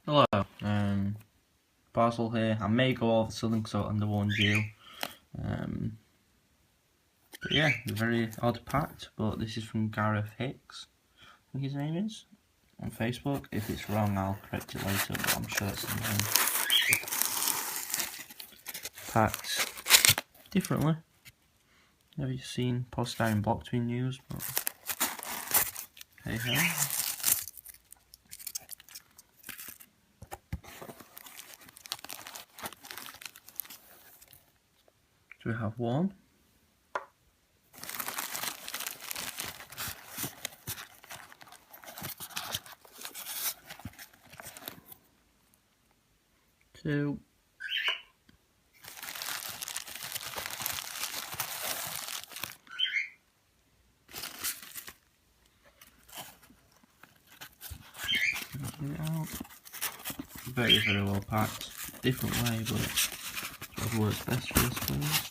Hello, parcel here. I may go all of a sudden because I underwarned you. But yeah, very odd packed, but this is from Gareth Hicks, I think his name is, on Facebook. If it's wrong, I'll correct it later, but I'm sure that's his name. Packed differently. Never seen polystyrene blocks being used, but hey ho. So we have one, two, get it out. Very, very well packed. Different way, but it works best for us, suppose.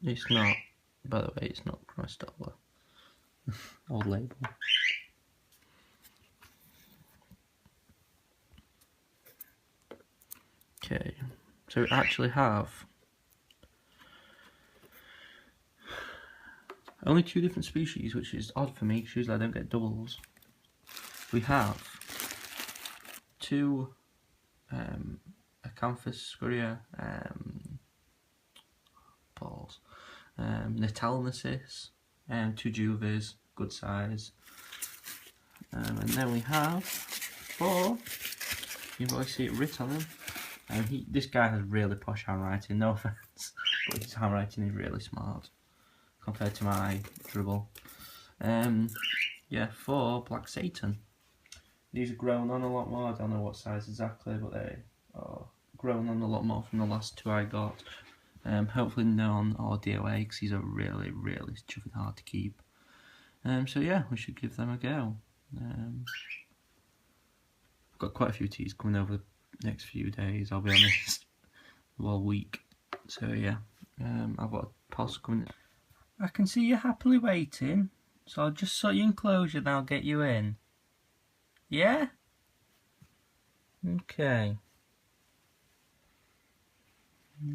It's not, by the way, it's not crossed over. Old label. Okay, so we actually have only 2 different species, which is odd for me because usually I don't get doubles. We have 2 Acanthus scuria balls, Natalnesis, 2 Juves, good size, and then we have 4. You can see it writ on them. This guy has really posh handwriting, no offence, but his handwriting is really smart compared to my dribble. Yeah, 4 Black Satan. These are grown on a lot more. I don't know what size exactly, but they are grown on a lot more from the last 2 I got. Hopefully none or DOA, because these are really, really chuffing hard to keep. So yeah, we should give them a go. I've got quite a few teas coming over the next few days, I'll be honest. Well, week. So yeah, I've got a parcel coming. I can see you happily waiting, so I'll just sort your enclosure and I'll get you in. Yeah? Okay.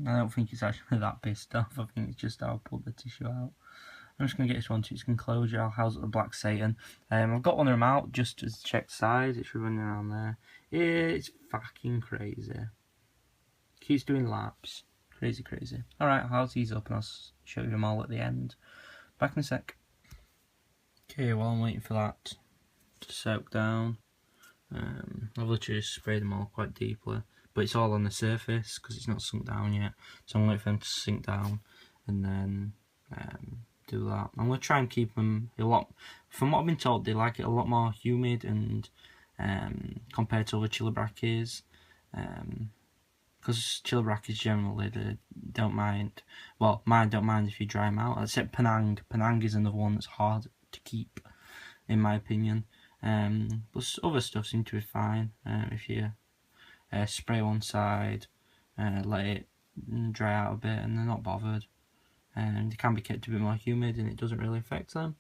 I don't think it's actually that pissed off, I think it's just I'll pull the tissue out. I'm just going to get this one to its enclosure. I'll house it with Black Satan. I've got one of them out just to check size. It should run around there. It's fucking crazy. Keeps doing laps. Crazy, crazy. Alright, I'll house these up and I'll show you them all at the end. Back in a sec. Okay, while I'm waiting for that to soak down, I've literally just sprayed them all quite deeply. But it's all on the surface because it's not sunk down yet. So I'm waiting for them to sink down and then do that. I'm going to try and keep them a lot, from what I've been told, they like it a lot more humid and compared to other chilibrachias, because chilibrachias generally they don't mind, well, mine don't mind if you dry them out, except Penang. Penang is another one that's hard to keep in my opinion, but other stuff seems to be fine. If you spray one side, let it dry out a bit and they're not bothered. They can be kept a bit more humid and it doesn't really affect them,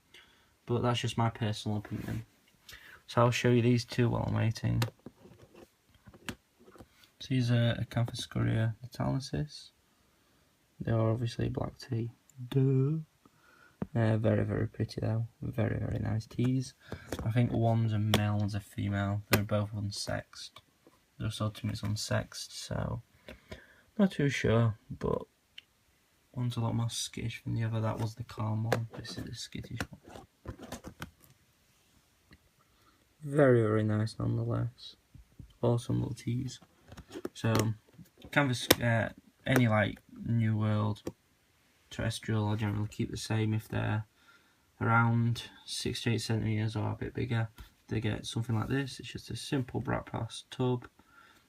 but that's just my personal opinion. So I'll show you these 2 while I'm waiting. So these are Acanthus scuria Natalnesis. They are obviously black tea. Duh. Very, very pretty though. Very, very nice teas. I think one's a male, one's a female. They're both unsexed. They're also to me it's unsexed, so not too sure, but one's a lot more skittish than the other. That was the calm one. This is the skittish one. Very, very nice nonetheless. Awesome little teas. So, canvas, any like New World, terrestrial, I generally keep the same if they're around 6 to 8 centimetres or a bit bigger. They get something like this. It's just a simple Brat Pass tub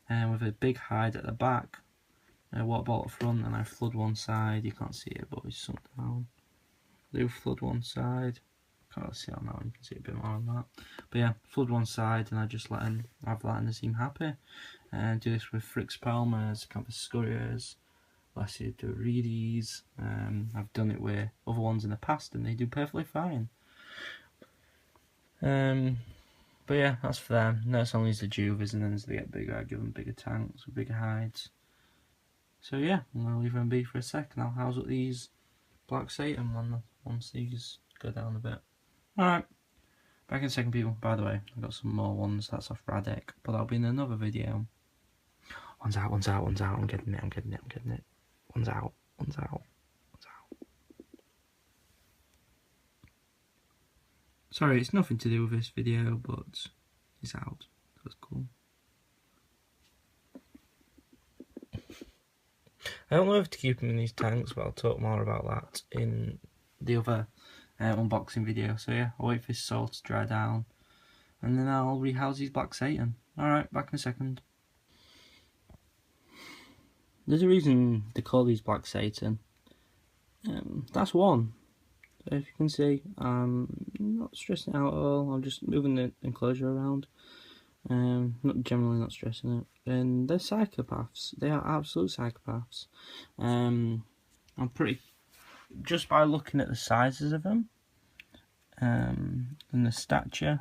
with a big hide at the back. A water bottle at the front, and I flood one side. You can't see it, but it's sunk down. Do flood one side, Can't really see on that one, you can see a bit more on that. But yeah, flood one side and I just let them have that and they seem happy. And do this with Hicks Palmers, Campus Scurriers, Lacidorides. I've done it with other ones in the past and they do perfectly fine. But yeah, that's for them. Next one is the Juvies, and then as they get bigger I give them bigger tanks with bigger hides. So yeah, I'm going to leave them be for a second. I'll house up these Black Satan once these go down a bit. Alright, back in a second, people. By the way, I've got some more ones. That's off Radek, but that'll be in another video. One's out, one's out, one's out. I'm getting it, I'm getting it, I'm getting it. One's out, one's out, one's out. Sorry, it's nothing to do with this video, but it's out. That's cool. I don't know if to keep them in these tanks, but I'll talk more about that in the other unboxing video. So yeah, I'll wait for this soil to dry down, and then I'll rehouse these Black Satan. Alright, back in a second. There's a reason they call these Black Satan. That's one. So if you can see, I'm not stressing it out at all. I'm just moving the enclosure around. Generally not stressing it. And they're psychopaths. They are absolute psychopaths. I'm pretty, just by looking at the sizes of them, and the stature,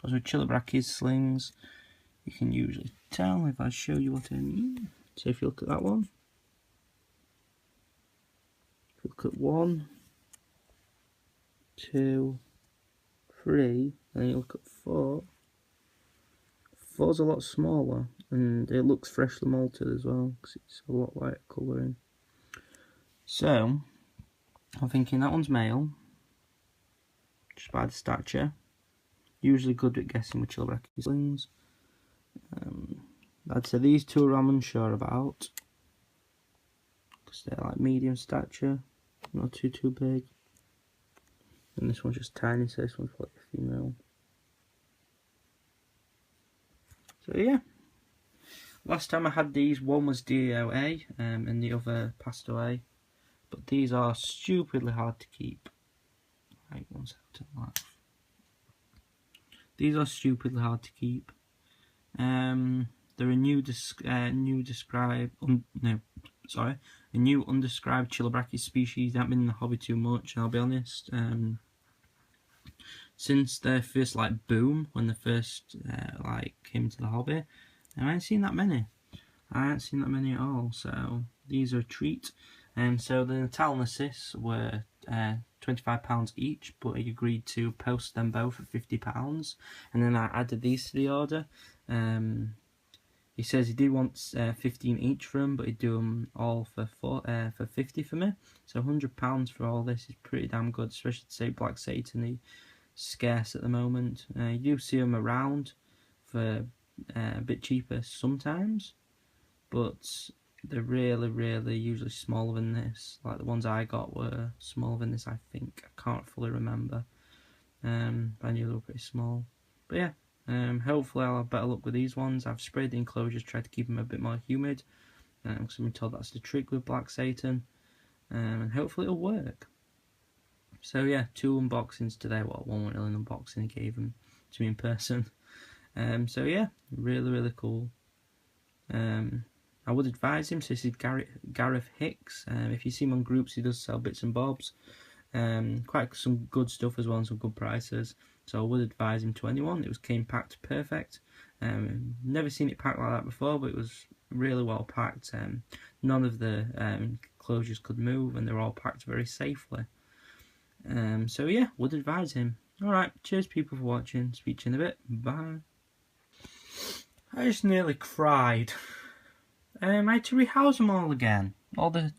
as with Chilobrachys slings, you can usually tell if I show you what I mean. So if you look at that one, if you look at 1, 2, 3, and then you look at 4. 4's a lot smaller, and it looks freshly malted as well, because it's a lot lighter colouring. So, I'm thinking that one's male, just by the stature. Usually good at guessing with Chilobrachys slings. I'd say these two I'm unsure about, because they're like medium stature, not too big. And this one's just tiny, so this one's like a female. So yeah, last time I had these, one was DOA and the other passed away. But these are stupidly hard to keep. Right, 1 second to the left. These are stupidly hard to keep. They're a new undescribed Chilobrachys species. They haven't been in the hobby too much, and I'll be honest. Since their first boom, when they first came to the hobby, I ain't seen that many. I ain't seen that many at all. So these are a treat. And so the Natal assists were £25 each, but he agreed to post them both at £50, and then I added these to the order. He says he did want 15 each for them, but he'd do them all for 50 for me. So £100 for all this is pretty damn good, especially to say Black Satan. Scarce at the moment. You do see them around for a bit cheaper sometimes, but they're really usually smaller than this. Like the ones I got were smaller than this, I think. I can't fully remember. But I knew they were pretty small. But yeah, hopefully I'll have better luck with these ones. I've sprayed the enclosures, tried to keep them a bit more humid, because I've been told that's the trick with Black Satan, and hopefully it'll work. So yeah, 2 unboxings today. Well, one wasn't really an unboxing, he gave them to me in person. So yeah, really cool. I would advise him. So this is Gareth Hicks. If you see him on groups, he does sell bits and bobs. Quite some good stuff as well, and some good prices. So I would advise him to anyone. It came packed perfect. Never seen it packed like that before, but it was really well packed. None of the closures could move, and they were all packed very safely. So yeah, would advise him. Alright, cheers people for watching. Speak to you in a bit. Bye. I just nearly cried. I had to rehouse them all again. All the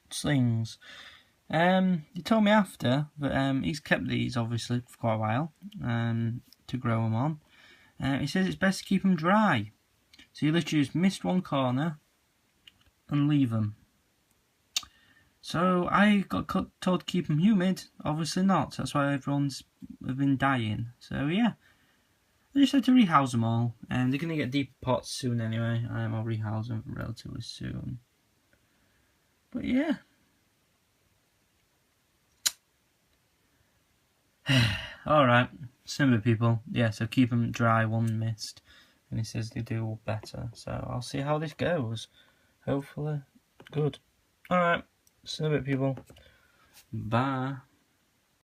slings. He told me after that he's kept these obviously for quite a while to grow them on. He says it's best to keep them dry. So you literally just mist one corner and leave them. So I got told to keep them humid. Obviously not. That's why everyone's been dying. So yeah, I just had to rehouse them all. And they're gonna get deep pots soon anyway. I'll rehouse them relatively soon. But yeah. Alright, Simba people. Yeah, so keep them dry, one mist. And he says they do better. So I'll see how this goes. Hopefully, good. Alright, Simba people. Bye.